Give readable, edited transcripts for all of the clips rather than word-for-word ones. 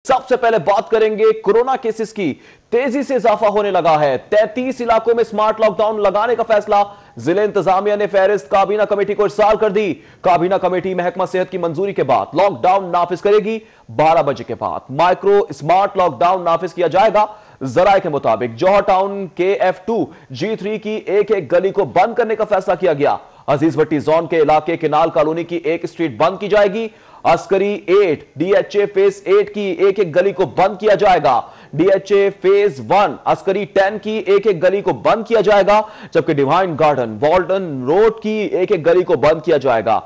सबसे पहले बात करेंगे कोरोना केसेस की। तेजी से इजाफा होने लगा है। 33 इलाकों में स्मार्ट लॉकडाउन लगाने का फैसला। जिले इंतजामिया ने फहरिस्त काबीना कमेटी को इरसाल कर दी। काबीना कमेटी महकमा सेहत की मंजूरी के बाद लॉकडाउन नाफिज करेगी। 12 बजे के बाद माइक्रो स्मार्ट लॉकडाउन नाफिज किया जाएगा। जराये के मुताबिक जौहर टाउन के F2 G3 की एक एक गली को बंद करने का फैसला किया गया। अजीज भट्टी जोन के इलाके केनाल कॉलोनी की एक स्ट्रीट बंद की जाएगी। अस्करी 8 DHA फेज 8 की एक एक गली को बंद किया जाएगा। DHA फेज 1 अस्करी 10 की एक एक गली को बंद किया जाएगा, जबकि डिवाइन गार्डन वॉल्टन रोड की एक एक गली को बंद किया जाएगा।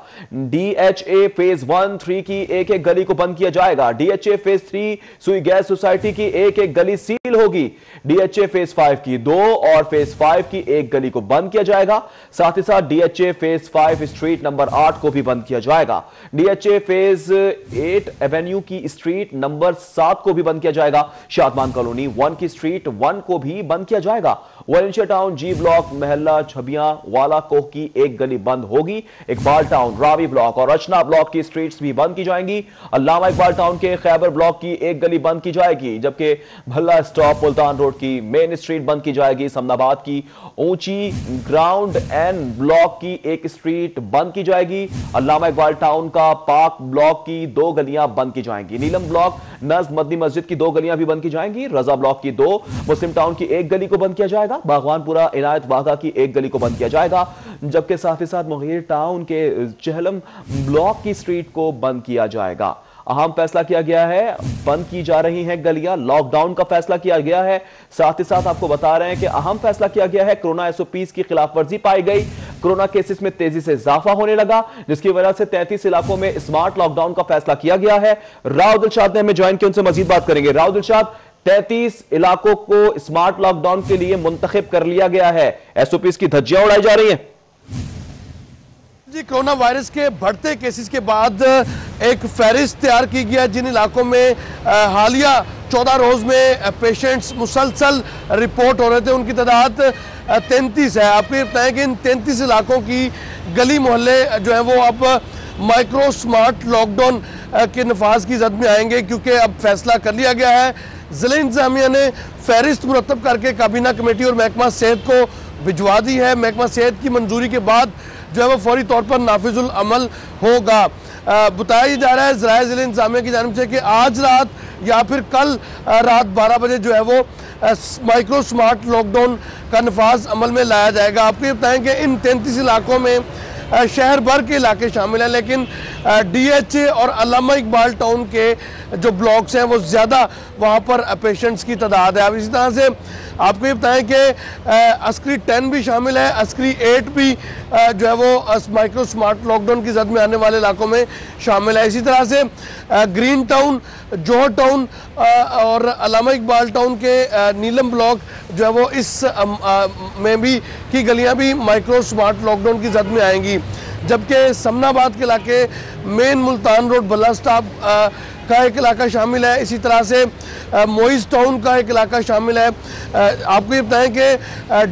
DHA फेज 1 3 की एक एक गली को बंद किया जाएगा। DHA फेज 3 सुई गैस सोसाइटी की एक एक गली सील होगी। DHA फेज 5 की 2 और फेज 5 की एक गली को बंद किया जाएगा। साथ ही साथ DHA फेज 5 स्ट्रीट नंबर 8 को भी बंद किया जाएगा। DHA फेज 8 एवेन्यू की स्ट्रीट नंबर 7 को भी बंद किया जाएगा। शादमान कॉलोनी 1 की स्ट्रीट 1 को भी बंद किया जाएगा। वालेंशिया टाउन G ब्लॉक महल्ला छबिया वाला कोह की एक गली बंद होगी। इकबाल टाउन रावी ब्लॉक और रचना ब्लॉक की स्ट्रीट्स भी बंद की जाएंगी। अल्लामा इकबाल टाउन के खैबर ब्लॉक की एक गली बंद की जाएगी, जबकि भल्ला स्टॉप मुल्तान रोड की मेन स्ट्रीट बंद की जाएगी। समनाबाद की ऊंची ग्राउंड एंड ब्लॉक की एक स्ट्रीट बंद की जाएगी। अल्लामा इकबाल टाउन का पाक ब्लॉक की 2 गलियां बंद की जाएंगी। नीलम ब्लॉक नज़्म मदनी मस्जिद की 2 गलियां भी बंद की जाएंगी। रजा ब्लॉक की 2, मुस्लिम टाउन की एक गली को बंद किया जाएगा। बागवानपुरा इनायत वागा की एक गली को बंद किया जाएगा, जबकि साथ ही साथ मुगीर टाउन के चहलम ब्लॉक की स्ट्रीट को बंद किया जाएगा। अहम फैसला किया गया है, बंद की जा रही हैं गलियां, लॉकडाउन का फैसला किया गया है। साथ ही साथ आपको बता रहे हैं कि अहम फैसला किया गया है, कोरोना SOPs की खिलाफवर्जी पाई गई। कोरोना केसेस में तेजी से इजाफा होने लगा, जिसकी वजह से 33 इलाकों में स्मार्ट लॉकडाउन का फैसला किया गया है। राव दिलशाद ने हमें ज्वाइन किया, उनसे मजीद बात करेंगे। राव दिलशाद, 33 इलाकों को स्मार्ट लॉकडाउन के लिए मुंतखब कर लिया गया है। SOPs की धज्जियां उड़ाई जा रही हैं। जी, कोरोना वायरस के बढ़ते केसेस के बाद एक फहरिस्त तैयार की गई है। जिन इलाकों में हालिया 14 रोज में पेशेंट्स मुसलसल रिपोर्ट हो रहे थे, उनकी तादाद 33 है। आपको ये बताएं कि इन 33 इलाकों की गली मोहल्ले जो है वो अब माइक्रो स्मार्ट लॉकडाउन के नफाज की जद में आएंगे, क्योंकि अब फैसला कर लिया गया है। जिला इंतजामिया ने फहरिस्त मुरतब करके काबीना कमेटी और महकमा सेहत को भिजवा दी है। महकमा सेहत की मंजूरी के बाद जो है वो फौरी तौर पर नाफिजुल अमल होगा। बताया जा रहा है ज़राए ज़िले इंतजामिया की जानिब से कि आज रात या फिर कल रात 12 बजे जो है वो माइक्रो स्मार्ट लॉकडाउन का नफाज अमल में लाया जाएगा। आपको ये बताएं कि इन 33 इलाकों में शहर भर के इलाके शामिल हैं, लेकिन DHA और अल्लामा इकबाल टाउन के जो ब्लॉक्स हैं वो ज़्यादा वहाँ पर पेशेंट्स की तादाद है। अब इसी तरह से आपको ये बताएं कि अस्करी 10 भी शामिल है, अस्करी 8 भी जो है वो माइक्रो स्मार्ट लॉकडाउन की जद में आने वाले इलाकों में शामिल है। इसी तरह से ग्रीन टाउन, जौहर टाउन और अल्लामा इकबाल टाउन के नीलम ब्लॉक जो है वो इस में भी की गलियां भी माइक्रो स्मार्ट लॉकडाउन की जद में आएंगी, जबकि समनाबाद के इलाके main Multan road Bhalla stop का एक इलाका शामिल है। इसी तरह से मोइस टाउन का एक इलाका शामिल है। आपको ये बताएं कि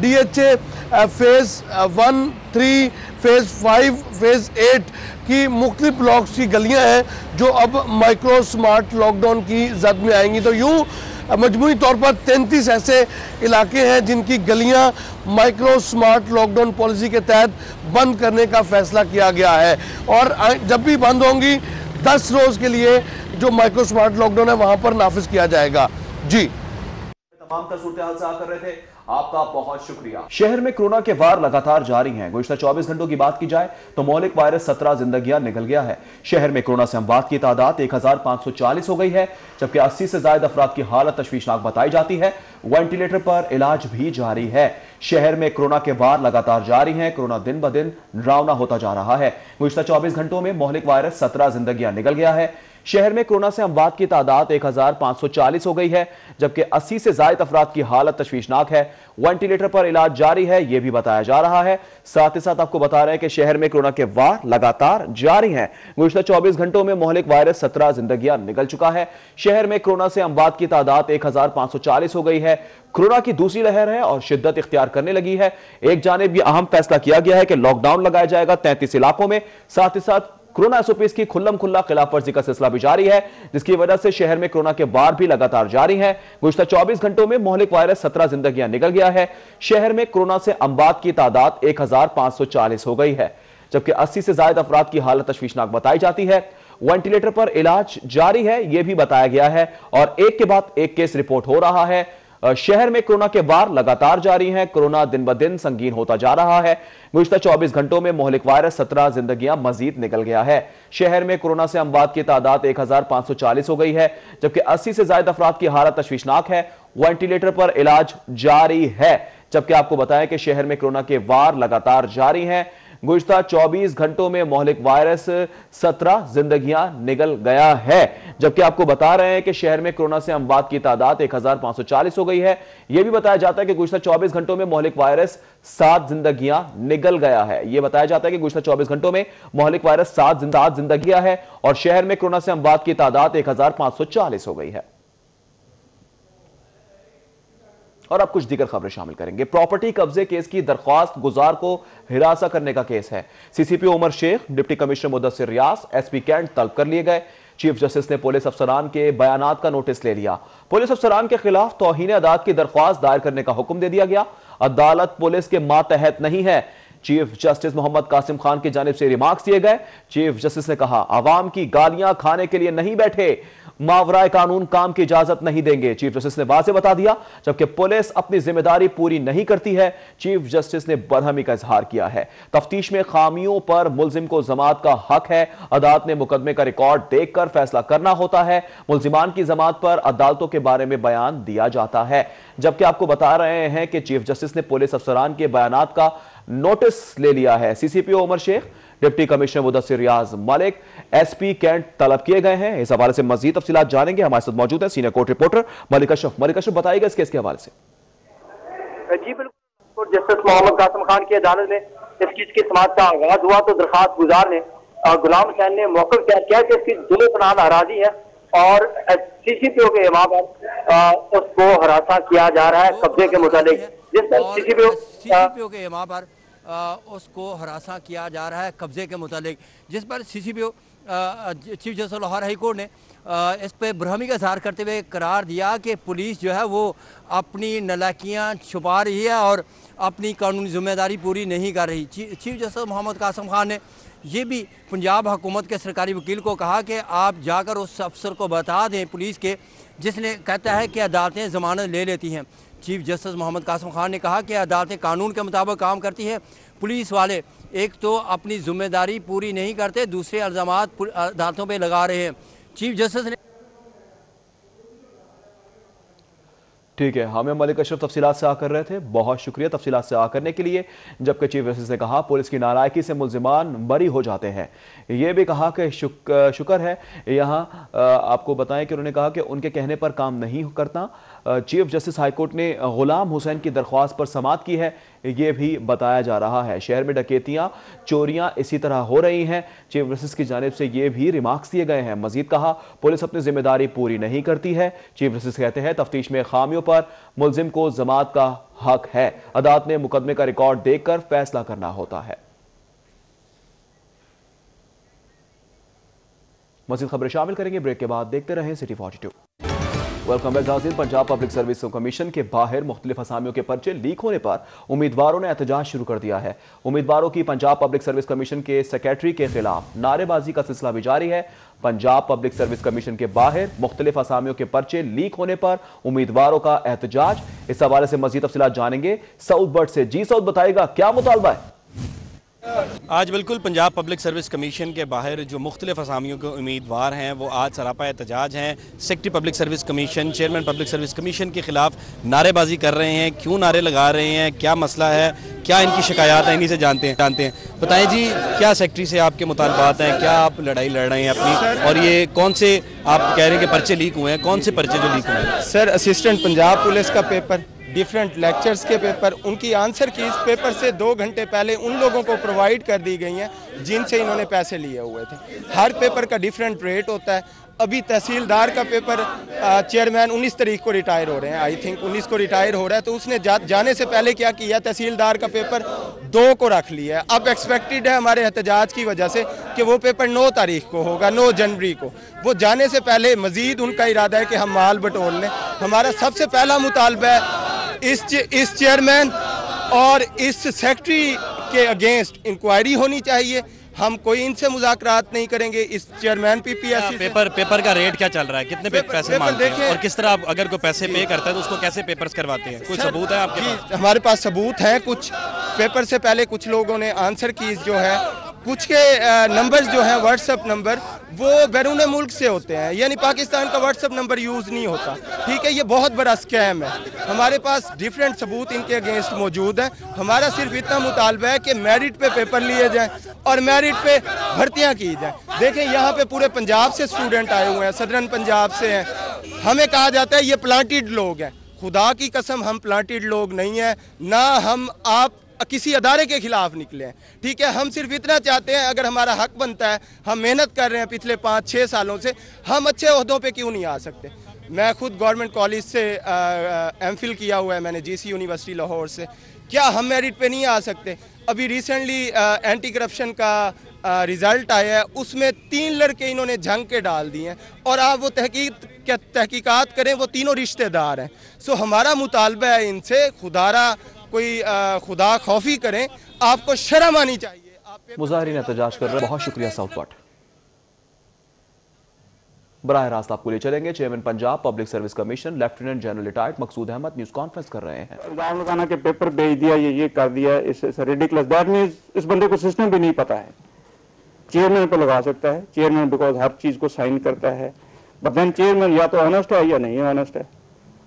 DHA फेज़ 1, 3, फेज़ 5, फेज़ 8 की मुख्तलिफ ब्लॉक्स की गलियां हैं जो अब माइक्रो स्मार्ट लॉकडाउन की जद में आएंगी। तो यूँ मजमूई तौर पर 33 ऐसे इलाके हैं जिनकी गलियां माइक्रो स्मार्ट लॉकडाउन पॉलिसी के तहत बंद करने का फैसला किया गया है, और जब भी बंद होंगी 10 रोज के लिए जो माइक्रो स्मार्ट लॉकडाउन है वहां पर नाफिज किया जाएगा। जी, तमाम सूरत हाल से कर रहे थे, आपका बहुत शुक्रिया। शहर में कोरोना के वार लगातार जारी हैं। गुज़िश्ता 24 घंटों की बात की जाए तो मौलिक वायरस 17 जिंदगियां निकल गया है। शहर में कोरोना से अमवात की तादाद 1540 हो गई है, जबकि 80 से ज्यादा अफराद की हालत तशवीशनाक बताई जाती है। वेंटिलेटर पर इलाज भी जारी है। शहर में कोरोना के वार लगातार जारी हैं। कोरोना दिन ब दिन डरावना होता जा रहा है। गुज़िश्ता 24 घंटों में मौलिक वायरस 17 जिंदगियां निकल गया है। शहर में कोरोना से अमवात की तादाद 1540 हो गई है, जबकि 80 से ज्यादा अफराद की हालत तशवीशनाक है। वेंटिलेटर पर इलाज जारी है, यह भी बताया जा रहा है। साथ ही साथ आपको बता रहे हैं कि शहर में कोरोना के वार लगातार जारी हैं। गुज़िश्ता 24 घंटों में मोहलिक वायरस 17 जिंदगियां निकल चुका है। शहर में कोरोना से अमवात की तादाद 1540 हो गई है। कोरोना की दूसरी लहर है और शिद्दत इख्तियार करने लगी है। एक जानिब यह अहम फैसला किया गया है कि लॉकडाउन लगाया जाएगा 33 इलाकों में। साथ ही साथ कोरोना एसओपीज की खुल्लम खुल्ला खिलाफवर्जी का सिलसिला भी जारी है, जिसकी वजह से शहर में कोरोना के वार भी लगातार जारी है। गुज़िश्ता 24 घंटों में मोहलिक वायरस 17 जिंदगियां निकल गया है। शहर में कोरोना से अमवात की तादाद 1540 हो गई है, जबकि 80 से ज्यादा अफराद की हालत तशवीशनाक बताई जाती है। वेंटिलेटर पर इलाज जारी है, यह भी बताया गया है, और एक के बाद एक केस रिपोर्ट हो रहा है। शहर में कोरोना के वार लगातार जारी हैं। कोरोना दिन ब दिन संगीन होता जा रहा है। गुज़िश्ता 24 घंटों में मोहलिक वायरस 17 जिंदगियां मजीद निकल गया है। शहर में कोरोना से अमवात की तादाद 1540 हो गई है, जबकि 80 से ज्यादा अफराद की हालत तशवीशनाक है। वेंटिलेटर पर इलाज जारी है। जबकि आपको बताएं कि शहर में कोरोना के वार लगातार जारी हैं। गुज़िश्ता 24 घंटों में मोहलिक वायरस 17 जिंदगियां निकल गया है, जबकि आपको बता रहे हैं कि शहर में कोरोना से अमवात की तादाद 1540 हो गई है। यह भी बताया जाता है कि गुज़िश्ता 24 घंटों में मोहलिक वायरस 7 जिंदगियां निकल गया है। यह बताया जाता है कि गुज़िश्ता 24 घंटों में मोहलिक वायरस 7 जिंदगियां है और शहर में कोरोना से अमवात की तादाद 1540 हो गई है। और अब कुछ दीगर खबरें शामिल करेंगे। प्रॉपर्टी कब्जे केस की दरख्वास्त गुजार को हिरासत करने का केस है। CCP Umar Sheikh, deputy commissioner Mudassir Riaz, SP cantt तलब कर लिए गए। चीफ जस्टिस ने पुलिस अफसरान के बयानात का नोटिस ले लिया। पुलिस अफसरान के खिलाफ तौहीन अदालत की दरख्वास्त दायर करने का हुक्म दे दिया गया। अदालत पुलिस के मातहत नहीं है। चीफ जस्टिस मोहम्मद कासिम खान की जानिब से रिमार्क्स दिए गए। चीफ जस्टिस ने कहा, आवाम की गालियां खाने के लिए नहीं बैठे, मावराए कानून काम की इजाजत नहीं देंगे। चीफ जस्टिस ने वाज़ेह बता दिया, जबकि पुलिस अपनी जिम्मेदारी पूरी नहीं करती है। चीफ जस्टिस ने बरहमी का इजहार किया है। तफ्तीश में खामियों पर मुलजिम को जमात का हक है। अदालत ने मुकदमे का रिकॉर्ड देखकर फैसला करना होता है। मुलजिमान की जमात पर अदालतों के बारे में बयान दिया जाता है। जबकि आपको बता रहे हैं कि चीफ जस्टिस ने पुलिस अफसरान के बयानात का नोटिस ले लिया है। CCP Umar Sheikh, deputy commissioner Mudassir Riaz Malik, SP cantt तलब किए गए हैं। इस हवाले से मजीद तफसीलात जानेंगे। हमारे साथ मौजूद है senior court reporter Malik Ashraf. Malik Ashraf, बताइएगा इस केस के हवाले से। जी बिल्कुल, जस्टिस मोहम्मद कासिम खान की अदालत में इस केस की समाअत का आगाज हुआ तो दरखास्त गुजार ने गुलाम हुसैन ने मौक़िफ़ तैयार किया कि इसकी दो पनाह नाराजी है और सीसीपीओ के इमाम पर उसको हरासा किया जा रहा है कब्जे के मुताबिक, जिस पर सीसीपीओ के इमाम पर उसको हरासा किया जा रहा है कब्जे के मुताबिक, जिस पर CCPO chief justice Lahore high court ने इस पर बरहमी का इजहार करते हुए करार दिया कि पुलिस जो है वो अपनी नालायकियाँ छुपा रही है और अपनी कानूनी जिम्मेदारी पूरी नहीं कर रही। चीफ जस्टिस मोहम्मद कासिम खान ने ये भी पंजाब हुकूमत के सरकारी वकील को कहा कि आप जाकर उस अफसर को बता दें पुलिस के, जिसने कहता है कि अदालतें ज़मानत ले लेती हैं। चीफ जस्टिस मोहम्मद कासिम खान ने कहा कि अदालतें कानून के मुताबिक काम करती है। पुलिस वाले एक तो अपनी जिम्मेदारी पूरी नहीं करते, दूसरे इल्ज़ामात अदालतों पे लगा रहे हैं। चीफ जस्टिस ने ठीक है, हमें मलिक अशरफ तफसीलात से आकर रहे थे, बहुत शुक्रिया तफसीलात से आकरने के लिए। जबकि चीफ जस्टिस ने कहा पुलिस की नालायकी से मुलजिमान बरी हो जाते हैं। ये भी कहा कि शुक्र है यहाँ आपको बताएं कि उन्होंने कहा कि उनके कहने पर काम नहीं करता। चीफ जस्टिस हाईकोर्ट ने गुलाम हुसैन की दरख्वास्त पर समाअत की है, ये भी बताया जा रहा है। शहर में डकैतियां, चोरियां इसी तरह हो रही हैं। चीफ जस्टिस की जानिब से ये भी रिमार्क्स दिए गए हैं। मजीद कहा पुलिस अपनी जिम्मेदारी पूरी नहीं करती है। चीफ जस्टिस कहते हैं तफ्तीश में खामियों पर मुलजिम को जमात का हक है। अदालत ने मुकदमे का रिकॉर्ड देखकर फैसला करना होता है। मजीद खबरें शामिल करेंगे ब्रेक के बाद। देखते रहें सिटी 42। वेलकम बैक नाज़रीन। पंजाब पब्लिक सर्विस कमीशन के बाहर मुख्तलिफ असामियों के पर्चे लीक होने पर उम्मीदवारों ने एहतजाज शुरू कर दिया है। उम्मीदवारों की पंजाब पब्लिक सर्विस कमीशन के सेक्रेटरी के खिलाफ नारेबाजी का सिलसिला भी जारी है। पंजाब पब्लिक सर्विस कमीशन के बाहर मुख्तलिफ असामियों के पर्चे लीक होने पर उम्मीदवारों का एहतजाज। इस हवाले से मजीद तफसीलात जानेंगे सऊद बट से। जी सऊद, बताएगा क्या मुतालबा है? आज बिल्कुल पंजाब पब्लिक सर्विस कमीशन के बाहर जो मुख्तलिफ असामियों के उम्मीदवार हैं वो आज सरापा एहतजाज हैं। Secretary public service commission, chairman public service commission के खिलाफ नारेबाजी कर रहे हैं। क्यों नारे लगा रहे हैं, क्या मसला है, क्या इनकी शिकायत है, इन्हीं से जानते हैं। बताएं जी, क्या सेक्रेटरी से आपके मुतालबात हैं, क्या आप लड़ाई लड़ रहे हैं अपनी, और ये कौन से आप कह रहे हैं कि पर्चे लीक हुए हैं, कौन से पर्चे जो लीक हुए हैं? सर, असिस्टेंट पंजाब पुलिस का पेपर, डिफरेंट लेक्चर्स के पेपर, उनकी आंसर की इस पेपर से 2 घंटे पहले उन लोगों को प्रोवाइड कर दी गई हैं जिनसे इन्होंने पैसे लिए हुए थे। हर पेपर का डिफरेंट रेट होता है। अभी तहसीलदार का पेपर चेयरमैन 19 तारीख को रिटायर हो रहे हैं, आई थिंक 19 को रिटायर हो रहा है, तो उसने जाने से पहले क्या किया, तहसीलदार का पेपर 2 को रख लिया है। अब एक्सपेक्टेड है हमारे एहतजाज की वजह से कि वो पेपर 9 तारीख को होगा, 9 जनवरी को। वो जाने से पहले मजीद उनका इरादा है कि हम माल बटोर लें। हमारा सबसे पहला मुतालबा है इस चेयरमैन और इस सेक्रेटरी के अगेंस्ट इंक्वायरी होनी चाहिए। हम कोई इनसे मुज़ाकरात नहीं करेंगे। इस चेयरमैन PPSC पेपर का रेट क्या चल रहा है, कितने पैसे मांगते हैं और किस तरह आप अगर कोई पैसे पे करता है तो उसको कैसे पेपर्स करवाते हैं, कोई सबूत है आपके पास? हमारे पास सबूत है। कुछ पेपर से पहले कुछ लोगों ने आंसर कीज जो है, कुछ के नंबर्स जो हैं व्हाट्सएप नंबर, वो बैरून मुल्क से होते हैं, यानी पाकिस्तान का व्हाट्सएप नंबर यूज़ नहीं होता। ठीक है, ये बहुत बड़ा स्कैम है। हमारे पास डिफरेंट सबूत इनके अगेंस्ट मौजूद है। हमारा सिर्फ इतना मुतालबा है कि मेरिट पे पेपर लिए जाएं और मेरिट पे भर्तियां की जाएं। देखें, यहाँ पे पूरे पंजाब से स्टूडेंट आए हुए हैं, सदरन पंजाब से हैं। हमें कहा जाता है ये प्लांटेड लोग हैं। खुदा की कसम हम प्लांटेड लोग नहीं हैं, ना हम आप किसी अदारे के खिलाफ निकले हैं। ठीक है, हम सिर्फ इतना चाहते हैं, अगर हमारा हक बनता है, हम मेहनत कर रहे हैं पिछले 5-6 सालों से, हम अच्छे ओहदों पे क्यों नहीं आ सकते। मैं खुद गवर्नमेंट कॉलेज से MPhil किया हुआ है मैंने, GC यूनिवर्सिटी लाहौर से। क्या हम मेरिट पे नहीं आ सकते? अभी रिसेंटली एंटी करप्शन का रिज़ल्ट आया है, उसमें 3 लड़के इन्होंने झंग के डाल दिए हैं और आप वो तहकीकात करें, वो तीनों रिश्तेदार हैं। सो हमारा मुतालबा है इनसे, कोई खुदा खौफी करें, आपको शर्म आनी चाहिए। मुजाहिरीन एहतजाज कर रहे हैं। बहुत शुक्रिया साउथपार्ट। बराह रास्त आपको ले चलेंगे chairman Punjab public service commission lieutenant general retired Maqsood Ahmad news conference कर रहे हैं। इल्जाम लगाना के पेपर भेज दिया, ये कर दिया, इस रिडिकुलस। दैट मींस इस बंदे को सिस्टम भी नहीं पता है। चेयरमैन पर लगा सकता है, चेयरमैन बिकॉज हर चीज को साइन करता है, बट देन चेयरमैन या तो ऑनेस्ट है या नहीं ऑनेस्ट है।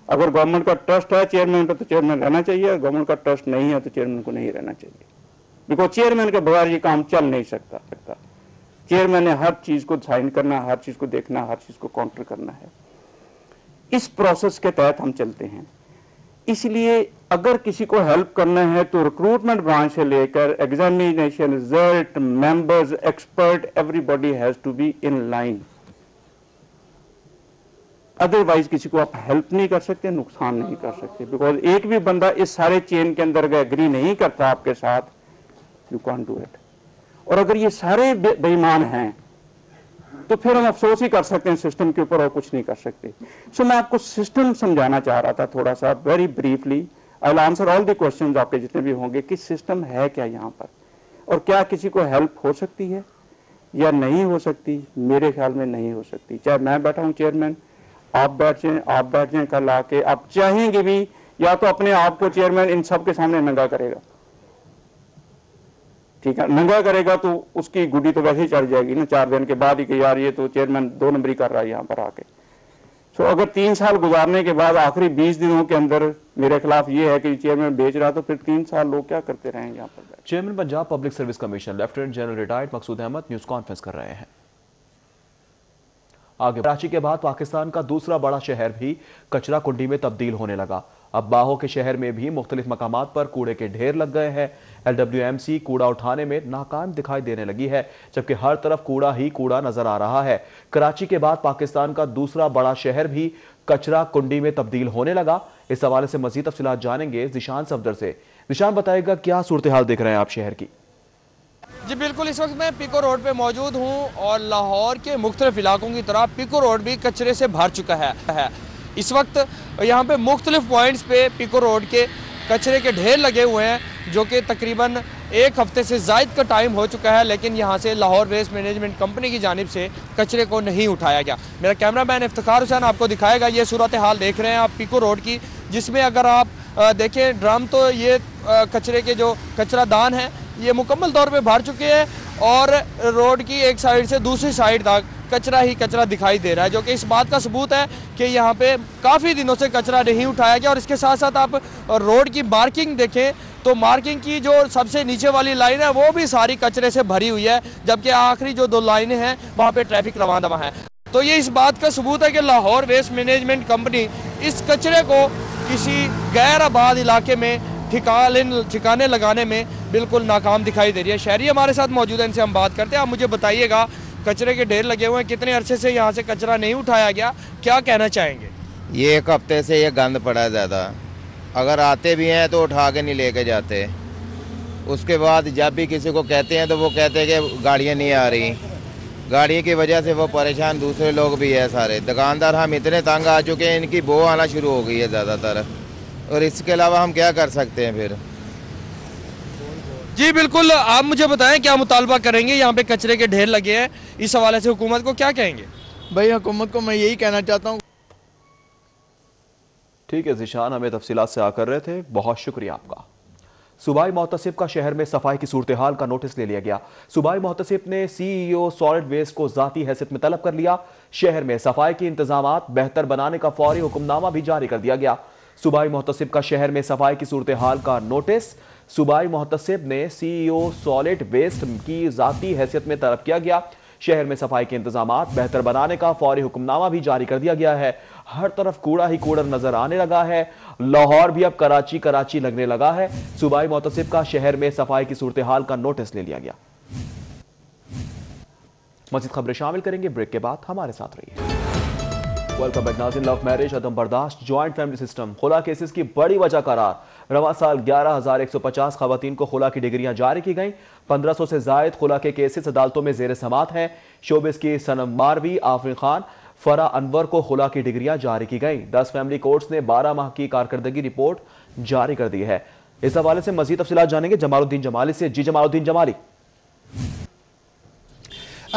अगर गवर्नमेंट का ट्रस्ट है चेयरमैन पर तो चेयरमैन रहना चाहिए, गवर्नमेंट का ट्रस्ट नहीं है तो चेयरमैन को नहीं रहना चाहिए, बिकॉज चेयरमैन के बगैर ये काम चल नहीं सकता। चेयरमैन ने हर चीज को साइन करना, हर चीज को देखना, हर चीज को काउंटर करना है। इस प्रोसेस के तहत हम चलते हैं। इसलिए अगर किसी को हेल्प करना है तो रिक्रूटमेंट ब्रांच से लेकर examination, result, members, expert, everybody has to be in line. Otherwise किसी को आप हेल्प नहीं कर सकते, नुकसान नहीं कर सकते, बिकॉज एक भी बंदा इस सारे चेन के अंदर एग्री नहीं करता आपके साथ, यू कांट डू इट। और अगर ये सारे बेईमान हैं तो फिर हम अफसोस ही कर सकते हैं सिस्टम के ऊपर और कुछ नहीं कर सकते। सो मैं आपको सिस्टम समझाना चाह रहा था थोड़ा सा, very briefly. I will answer all the questions आपके जितने भी होंगे कि सिस्टम है क्या यहाँ पर और क्या किसी को हेल्प हो सकती है या नहीं हो सकती। मेरे ख्याल में नहीं हो सकती। चाहे मैं बैठा हूँ चेयरमैन, आप बैठ जाएं कल आके, आप चाहेंगे भी या तो अपने आप को चेयरमैन इन सब के सामने नंगा करेगा, ठीक है, नंगा करेगा तो उसकी गुड्डी तो वैसे ही चढ़ जाएगी ना 4 दिन के बाद ही कि यार ये तो चेयरमैन 2 नंबरी कर रहा है यहाँ पर आके। सो अगर 3 साल गुजारने के बाद आखिरी 20 दिनों के अंदर मेरे खिलाफ ये है कि चेयरमैन बेच रहा, तो फिर 3 साल लोग क्या करते रहेंगे यहाँ पर। Chairman Punjab public service commission lieutenant general retired Maqsood Ahmad news conference कर रहे हैं। आगे, कराची के बाद पाकिस्तान का दूसरा बड़ा शहर भी कचरा कुंडी में तब्दील होने लगा। अब बाहो के शहर में भी मुख्तलिफ मकामात पर कूड़े के ढेर लग गए हैं। LWMC कूड़ा उठाने में नाकाम दिखाई देने लगी है, जबकि हर तरफ कूड़ा ही कूड़ा नजर आ रहा है। कराची के बाद पाकिस्तान का दूसरा बड़ा शहर भी कचरा कुंडी में तब्दील होने लगा। इस हवाले से मजीद तफसीलात जानेंगे जिशान सफदर से। जिशान, बताएगा क्या सूरत हाल देख रहे हैं आप शहर की? जी बिल्कुल, इस वक्त मैं पिको रोड पे मौजूद हूँ और लाहौर के मुख्तलिफ इलाकों की तरह पिको रोड भी कचरे से भर चुका है। इस वक्त यहाँ पे मुख्तलिफ पॉइंट्स पे पिको रोड के कचरे के ढेर लगे हुए हैं, जो कि तकरीबन 1 हफ्ते से ज़ायद का टाइम हो चुका है, लेकिन यहाँ से लाहौर वेस्ट मैनेजमेंट कंपनी की जानिब से कचरे को नहीं उठाया गया। मेरा कैमरामैन इफ्तिखार हुसैन आपको दिखाएगा ये सूरत हाल देख रहे हैं आप पिको रोड की, जिसमें अगर आप देखें ड्रम तो ये कचरे के जो कचरा दान है ये मुकम्मल तौर पे भर चुके हैं और रोड की एक साइड से दूसरी साइड तक कचरा ही कचरा दिखाई दे रहा है, जो कि इस बात का सबूत है कि यहाँ पे काफ़ी दिनों से कचरा नहीं उठाया गया। और इसके साथ साथ आप रोड की मार्किंग देखें तो मार्किंग की जो सबसे नीचे वाली लाइन है वो भी सारी कचरे से भरी हुई है, जबकि आखिरी जो 2 लाइनें हैं वहाँ पे ट्रैफिक रवां दवा है। तो ये इस बात का सबूत है कि लाहौर वेस्ट मैनेजमेंट कंपनी इस कचरे को किसी गैर आबाद इलाके में ठिकाने लगाने में बिल्कुल नाकाम दिखाई दे रही है। शहरी हमारे साथ मौजूद है, इनसे हम बात करते हैं। आप मुझे बताइएगा कचरे के ढेर लगे हुए हैं, कितने अरसे से यहाँ से कचरा नहीं उठाया गया, क्या कहना चाहेंगे? ये 1 हफ्ते से ये गंद पड़ा है ज़्यादा, अगर आते भी हैं तो उठा के नहीं लेके जाते। उसके बाद जब भी किसी को कहते हैं तो वो कहते हैं कि गाड़ियाँ नहीं आ रही, गाड़ी की वजह से वो परेशान दूसरे लोग भी है सारे दुकानदार। हम इतने तंग आ चुके हैं, इनकी बो आना शुरू हो गई है ज़्यादातर, और इसके अलावा हम क्या कर सकते हैं फिर? जी बिल्कुल, आप मुझे बताएं क्या मुतालबा करेंगे? यहाँ पे कचरे के ढेर लगे हैं, इस हवाले से हुकूमत को क्या कहेंगे? भाई हुकूमत को मैं यही कहना चाहता हूँ। ठीक है ज़ीशान, हमें तफसीलात से आकर रहे थे, बहुत शुक्रिया आपका। सूबाई मोहतसिब का शहर में सफाई की सूरत हाल का नोटिस ले लिया गया। सूबाई मोहतसिब ने CEO सॉलिड वेस्ट को जाती हैसियत में तलब कर लिया। शहर में सफाई के इंतजामात बेहतर बनाने का फौरी हुक्मनामा भी जारी कर दिया गया। सूबाई मोहतसिब का शहर में सफाई की सूरत हाल का नोटिस सूबाई मोहतसिब ने CEO सॉलिड वेस्ट की जाती हैसियत में तलब किया गया। शहर में सफाई के इंतजामात बेहतर बनाने का फौरी हुक्मनामा भी जारी कर दिया गया है। हर तरफ कूड़ा ही कूड़ा नजर आने लगा है। लाहौर भी अब कराची कराची लगने लगा है। सूबाई मोहतसिब का शहर में सफाई की सूरत हाल का नोटिस ले लिया गया। मजीद खबरें शामिल करेंगे ब्रेक के बाद, हमारे साथ रहिए। वेलकम बैक नाज़रीन। लव मैरिज, अदम बर्दाश्त, ज्वाइंट फैमिली सिस्टम खुला केसेस की बड़ी वजह करार। रवां साल 11,150 खवातीन को खुला की डिग्रियां जारी की गई। 1500 से जायद खुला के केसेस अदालतों में जेर समात हैं। शोबिस की सनम मारवी, आफरीन खान, फरा अनवर को खुला की डिग्रियां जारी की गई। 10 फैमिली कोर्ट्स ने 12 माह की कारकर्दगी रिपोर्ट जारी कर दी है। इस हवाले से मजीद तफसीलात जानेंगे जमालुद्दीन जमाली से। जी जमालुद्दीन जमाली।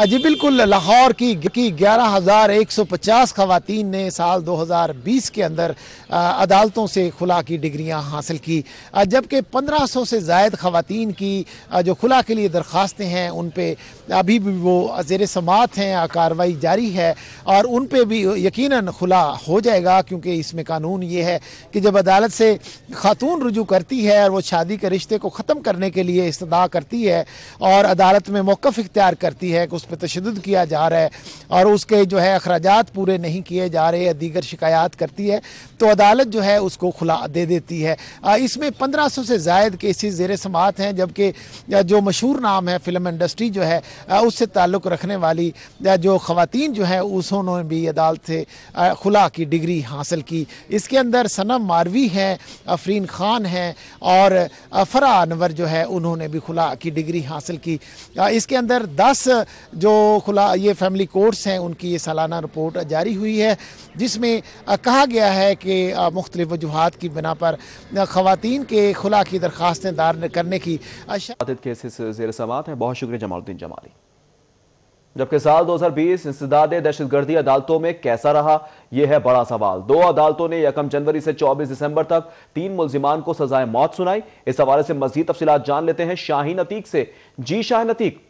जी बिल्कुल, लाहौर की 11,150 खवातीन ने साल 2020 के अंदर अदालतों से खुला की डिग्रियां हासिल की, जबकि 1500 से ज़ायद खवातीन की जो खुला के लिए दरख्वास्तें हैं उन पे अभी भी वो ज़ेर समात हैं, कार्रवाई जारी है और उन पे भी यकीनन खुला हो जाएगा, क्योंकि इसमें कानून ये है कि जब अदालत से खातून रुजू करती है और वो शादी के रिश्ते को ख़त्म करने के लिए इस्तदा करती है और अदालत में मौक़िफ़ इख्तियार करती है कि उस पर तशद्दुद किया जा रहा है और उसके जो है अखराजात पूरे नहीं किए जा रहे या दीगर शिकायत करती है, तो अदालत जो है उसको खुला दे देती है। इसमें 1500 से ज़ायद केसेस ज़ेर समात हैं, जबकि जो मशहूर नाम है फिल्म इंडस्ट्री जो है उससे ताल्लुक़ रखने वाली जो ख़वातीन जो है उन्होंने भी अदालत से खुला की डिग्री हासिल की। इसके अंदर सनम मारवी हैं, आफरीन खान हैं और फरा अनवर जो है उन्होंने भी खुला की डिग्री हासिल की। इसके अंदर 10 जो खुला ये फैमिली कोर्ट्स हैं उनकी ये सालाना रिपोर्ट जारी हुई है, जिसमें कहा गया है कि मुख्तलिफ वजूहात की बिना पर ख़वातीन के खुला की दरख्वास्तें दायर करने की केसेस ज़ेर समात हैं। बहुत शुक्रिया जमालुद्दीन जमाली। जबकि साल 2020 इंसदाद दहशतगर्दी अदालतों में कैसा रहा, यह है बड़ा सवाल। 2 अदालतों ने 1 जनवरी से 24 दिसंबर तक 3 मुल्जिमान को सजाए मौत सुनाई। इस हवाले से मजीद तफसीलात जान लेते हैं शाहीन अतीक से। जी शाहीन अतीक।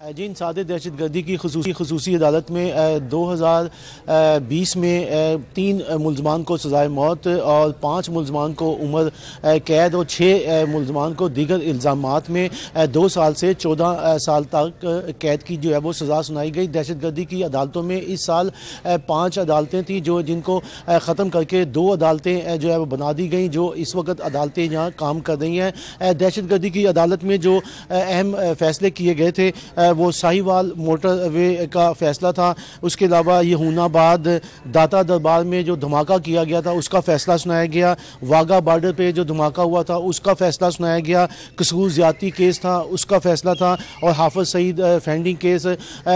जी, इंसदाद दहशतगर्दी की खुसूसी अदालत में 2020 में 3 मुल्ज़मान को सज़ाए मौत और 5 मुल्ज़मान को उम्र कैद और 6 मुल्ज़मान को दीगर इल्ज़ामात में 2 साल से 14 साल तक कैद की जो है वो सज़ा सुनाई गई। दहशतगर्दी की अदालतों में इस साल 5 अदालतें थी जिनको ख़त्म करके 2 अदालतें जो है वो बना दी गई, जो इस वक्त अदालतें यहाँ काम कर रही हैं। दहशतगर्दी की अदालत में जो अहम फ़ैसले किए गए थे वो साहिवाल मोटर वे का फैसला था। उसके अलावा यहूनाबाद दाता दरबार में जो धमाका किया गया था उसका फैसला सुनाया गया। वाघा बॉर्डर पे जो धमाका हुआ था उसका फैसला सुनाया गया। कसूर ज़्यादती केस था उसका फैसला था और हाफिज सईद फैंडिंग केस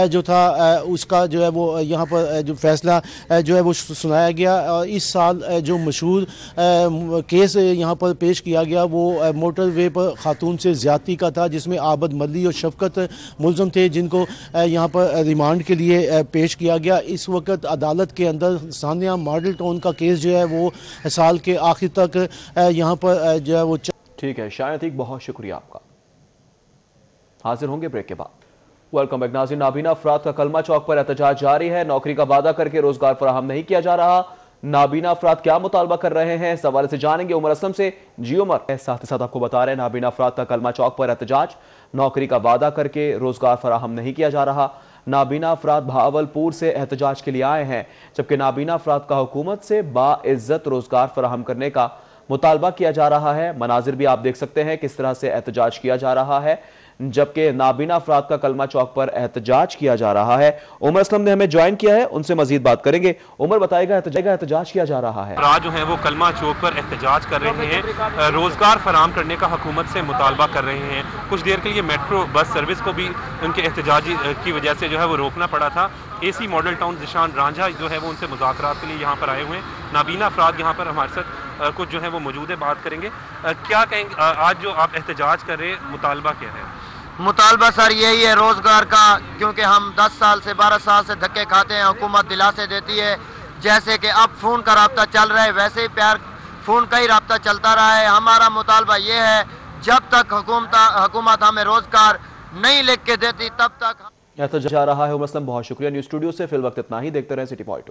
जो था उसका जो है वो यहाँ पर जो फैसला जो है वो सुनाया गया। और इस साल जो मशहूर केस यहाँ पर पेश किया गया वो मोटर वे पर खातून से ज़्यादती का था, जिसमें आबद मल्ली और शफकत मुलज़म थे जिनको यहाँ पर रिमांड के लिए पेश किया गया। इस वक्त अदालत के अंदर सानिया मॉडल टाउन का केस जो है वो साल के आखिर तक यहाँ पर जो है वो ठीक है शायद एक बहुत शुक्रिया आपका। हाजिर होंगे ब्रेक के बाद। वेलकम बैक नाज़रीन। नाबीना अफराद का कलमा चौक पर एहतजाज जारी है। नौकरी का वादा करके रोजगार फराहम नहीं किया जा रहा। नाबीना अफराद क्या मुतालबा कर रहे हैं, इस हवाले से जानेंगे उमर असलम से। जी उमर। साथ ही साथ आपको बता रहे हैं नाबीना अफराद का कलमा चौक पर एहतजाज, नौकरी का वादा करके रोजगार फराहम नहीं किया जा रहा। नाबीना अफराद भावलपुर से एहतजाज के लिए आए हैं, जबकि नाबीना अफराद का हुकूमत से बाइज्जत रोजगार फराहम करने का मुतालबा किया जा रहा है। मनाजिर भी आप देख सकते हैं किस तरह से एहतजाज किया जा रहा है। जबकि नाबीना अफराद का कलमा चौक पर एहतजाज किया जा रहा है। उमर असलम ने हमें ज्वाइन किया है, उनसे मजीद बात करेंगे। उमर बताएगा एहतजाज किया जा रहा है। अफराद जो है वो कलमा चौक पर एहतजाज कर रहे हैं, रोजगार फराम करने का हुकूमत से मुतालबा कर रहे हैं। कुछ देर के लिए मेट्रो बस सर्विस को भी उनके एहतजाज की वजह से जो है वो रोकना पड़ा था। AC model town Zeeshan Ranjha जो है वो उनसे मुज़ाकरात के लिए यहाँ पर आए हुए हैं। नाबीना अफराद यहाँ पर हमारे साथ कुछ जो है वो मौजूद है, बात करेंगे। क्या कहेंगे आज जो आप एहतजाज कर रहे हैं, मुतालबा क्या है? मुतालबा सर यही है रोज़गार का, क्योंकि हम 10 साल से 12 साल से धक्के खाते हैं, हुकूमत दिलासे देती है। जैसे कि अब फ़ोन का रब्ता चल रहा है वैसे ही प्यार फ़ोन का ही रब्ता चलता रहा है। हमारा मुतालबा ये है जब तक हुकूमत हमें रोज़गार नहीं लिख के देती तब तक एहतजाज जा रहा है। उमर असलम बहुत शुक्रिया। न्यूज़ स्टूडियो से फिल वक्त इतना ही। देखते रहें सिटी पॉइंट।